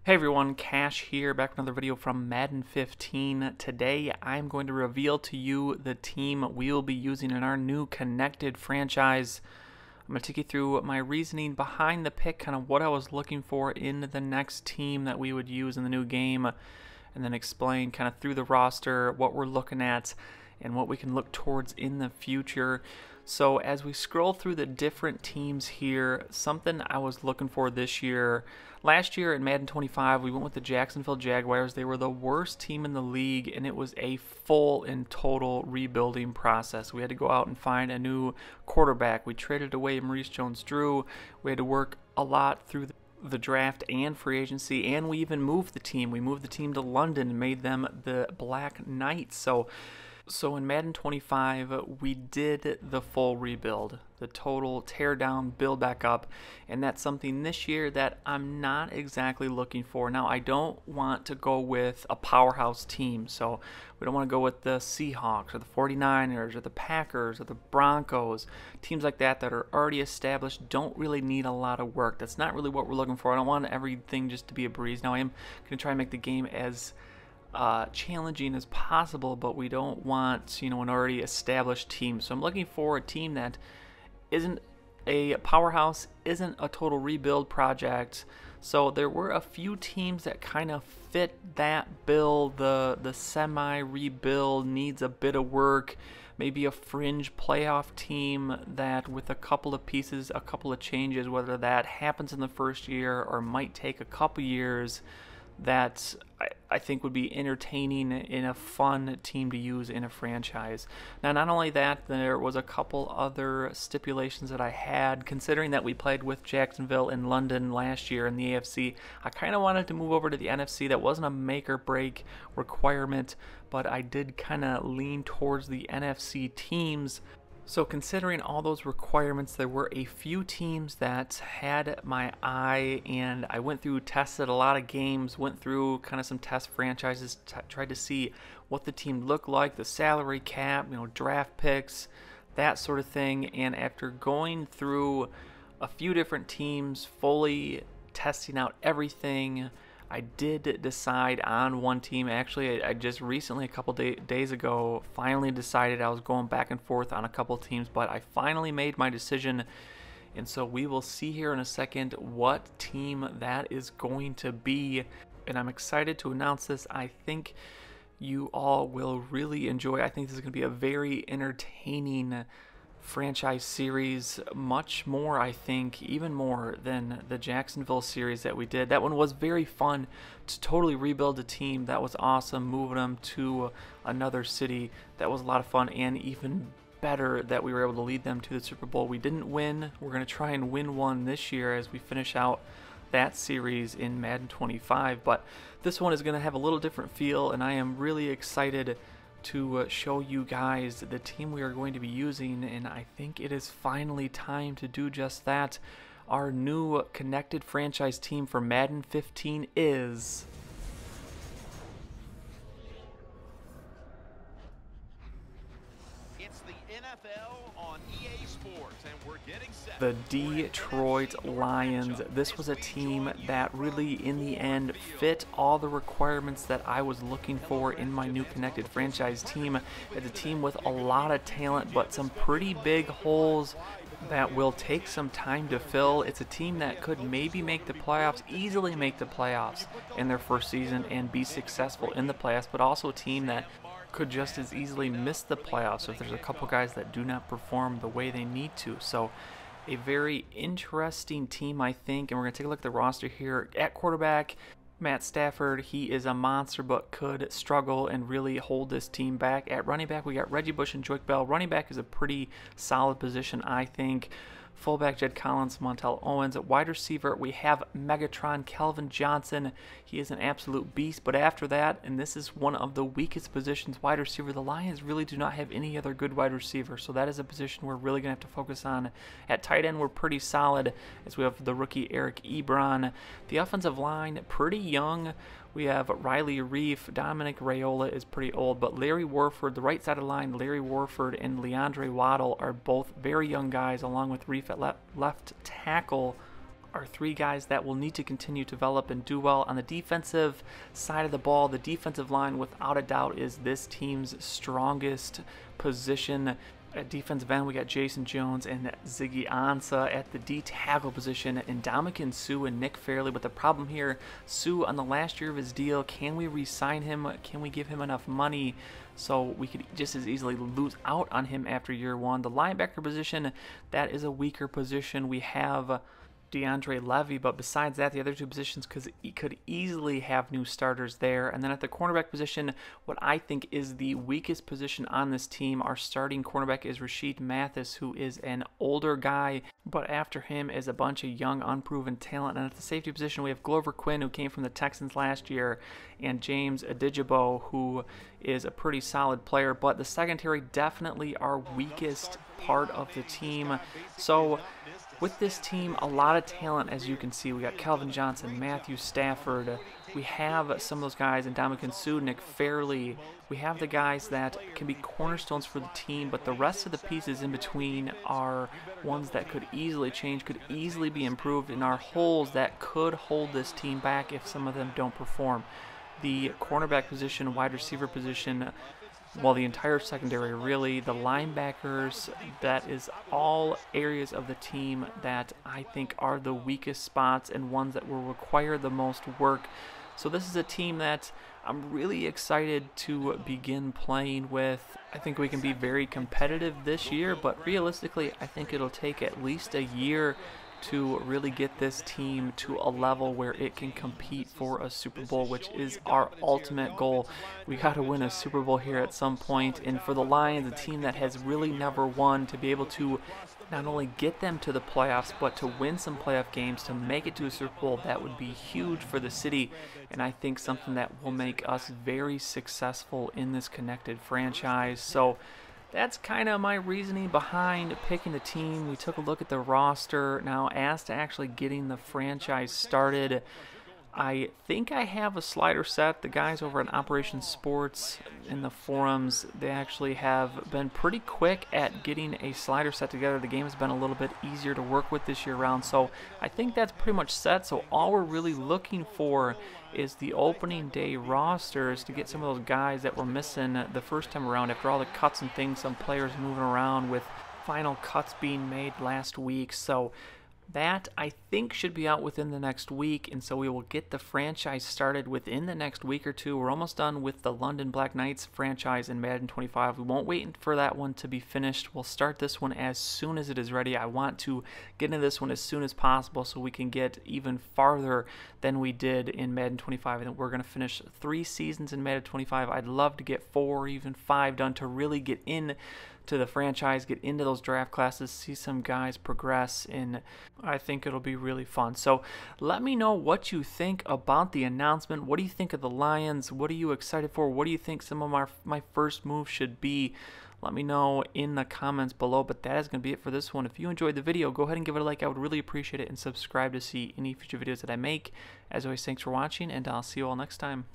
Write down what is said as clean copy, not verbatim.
Hey everyone, Cash here, back with another video from Madden 15. Today I'm going to reveal to you the team we will be using in our new connected franchise. I'm going to take you through my reasoning behind the pick, kind of what I was looking for in the next team that we would use in the new game, and then explain kind of through the roster what we're looking at and what we can look towards in the future. So as we scroll through the different teams here, something I was looking for this year. Last year in Madden 25, we went with the Jacksonville Jaguars. They were the worst team in the league, and it was a full and total rebuilding process. We had to go out and find a new quarterback. We traded away Maurice Jones-Drew. We had to work a lot through the draft and free agency, and we even moved the team. We moved the team to London and made them the Black Knights. So in Madden 25, we did the full rebuild, the total tear down, build back up, and that's something this year that I'm not exactly looking for. Now, I don't want to go with a powerhouse team, so we don't want to go with the Seahawks or the 49ers or the Packers or the Broncos. Teams like that are already established, don't really need a lot of work. That's not really what we're looking for. I don't want everything just to be a breeze. Now, I am going to try and make the game as challenging as possible, but we don't want, an already established team. So I'm looking for a team that isn't a powerhouse, isn't a total rebuild project. So there were a few teams that kind of fit that bill, the semi-rebuild, needs a bit of work, maybe a fringe playoff team that with a couple of pieces, a couple of changes, whether that happens in the first year or might take a couple years, that I think would be entertaining and a fun team to use in a franchise. Now, not only that, there was a couple other stipulations that I had. Considering that we played with Jacksonville in London last year in the AFC, I kind of wanted to move over to the NFC. That wasn't a make or break requirement, but I did kind of lean towards the NFC teams. So considering all those requirements, there were a few teams that had my eye, and I went through, tested a lot of games, went through kind of some test franchises, tried to see what the team looked like, the salary cap, draft picks, that sort of thing. And after going through a few different teams, fully testing out everything, I did decide on one team. Actually, I just recently, a couple days ago, finally decided. I was going back and forth on a couple teams, but I finally made my decision. And so we will see here in a second what team that is going to be. And I'm excited to announce this. I think you all will really enjoy. I think this is going to be a very entertaining franchise series, much more, I think, even more than the Jacksonville series that we did. That one was very fun to totally rebuild a team. That was awesome, moving them to another city. That was a lot of fun, and even better that we were able to lead them to the Super Bowl. We didn't win. We're going to try and win one this year as we finish out that series in Madden 25, but this one is going to have a little different feel, and I am really excited to show you guys the team we are going to be using, and I think it is finally time to do just that. Our new connected franchise team for Madden 15 is It's the NFL on EA Sports, and we're getting set. the Detroit Lions. This was a team that really, in the end, fit all the requirements that I was looking for in my new connected franchise team. It's a team with a lot of talent, but some pretty big holes that will take some time to fill. It's a team that could maybe make the playoffs, easily make the playoffs in their first season and be successful in the playoffs, but also a team that could just as easily miss the playoffs if there's a couple guys that do not perform the way they need to. So a very interesting team, I think, and we're going to take a look at the roster here. At quarterback, Matt Stafford, he is a monster but could struggle and really hold this team back. At running back, we got Reggie Bush and Joique Bell. Running back is a pretty solid position, I think. Fullback, Jed Collins, Montel Owens. At wide receiver, we have Megatron, Calvin Johnson. He is an absolute beast. But after that, and this is one of the weakest positions, wide receiver, the Lions really do not have any other good wide receiver. So that is a position we're really going to have to focus on. At tight end, we're pretty solid, as we have the rookie Eric Ebron. The offensive line, pretty young. We have Riley Reef. Dominic Raiola is pretty old, but Larry Warford, the right side of the line, Larry Warford and Leandre Waddle are both very young guys, along with Reef at left tackle. are three guys that will need to continue to develop and do well. On the defensive side of the ball, the defensive line, without a doubt, is this team's strongest position. At defensive end, we got Jason Jones and Ziggy Ansah. At the D tackle position, Ndamukong Suh and Nick Fairley. But the problem here, Suh on the last year of his deal, can we re-sign him? Can we give him enough money so we could just as easily lose out on him after year one? The linebacker position, that is a weaker position. We have DeAndre Levy, but besides that, the other two positions could easily have new starters there. And then at the cornerback position, what I think is the weakest position on this team, our starting cornerback is Rasheed Mathis, who is an older guy, but after him is a bunch of young, unproven talent. And at the safety position, we have Glover Quinn, who came from the Texans last year, and James Adejibo, who is a pretty solid player, but the secondary definitely our weakest part of the team. So with this team, a lot of talent, as you can see. We got Kelvin Johnson, Matthew Stafford. We have some of those guys, Ndamukong Suh, Nick Fairley. We have the guys that can be cornerstones for the team, but the rest of the pieces in between are ones that could easily change, could easily be improved, and are holes that could hold this team back if some of them don't perform. The cornerback position, wide receiver position, well, the entire secondary, really, the linebackers, that is all areas of the team that I think are the weakest spots and ones that will require the most work. So this is a team that I'm really excited to begin playing with. I think we can be very competitive this year, but realistically, I think it'll take at least a year to really get this team to a level where it can compete for a Super Bowl, which is our ultimate goal. We got to win a Super Bowl here at some point, and for the Lions, a team that has really never won, to be able to not only get them to the playoffs, but to win some playoff games, to make it to a Super Bowl, that would be huge for the city, and I think something that will make us very successful in this connected franchise. So that's kind of my reasoning behind picking the team. We took a look at the roster. Now, as to actually getting the franchise started, I think I have a slider set. The guys over at Operation Sports in the forums, they actually have been pretty quick at getting a slider set together. The game has been a little bit easier to work with this year round, so I think that's pretty much set. So all we're really looking for is the opening day rosters to get some of those guys that were missing the first time around after all the cuts and things, some players moving around with final cuts being made last week. So that, I think, should be out within the next week, and so we will get the franchise started within the next week or two. We're almost done with the London Black Knights franchise in Madden 25. We won't wait for that one to be finished. We'll start this one as soon as it is ready. I want to get into this one as soon as possible so we can get even farther than we did in Madden 25. I think we're going to finish 3 seasons in Madden 25. I'd love to get 4 or even 5 done to really get in to the franchise, get into those draft classes, see some guys progress, and I think it'll be really fun. So let me know what you think about the announcement. What do you think of the Lions? What are you excited for? What do you think some of my first moves should be? Let me know in the comments below, but that is going to be it for this one. If you enjoyed the video, go ahead and give it a like. I would really appreciate it, and subscribe to see any future videos that I make. As always, thanks for watching, and I'll see you all next time.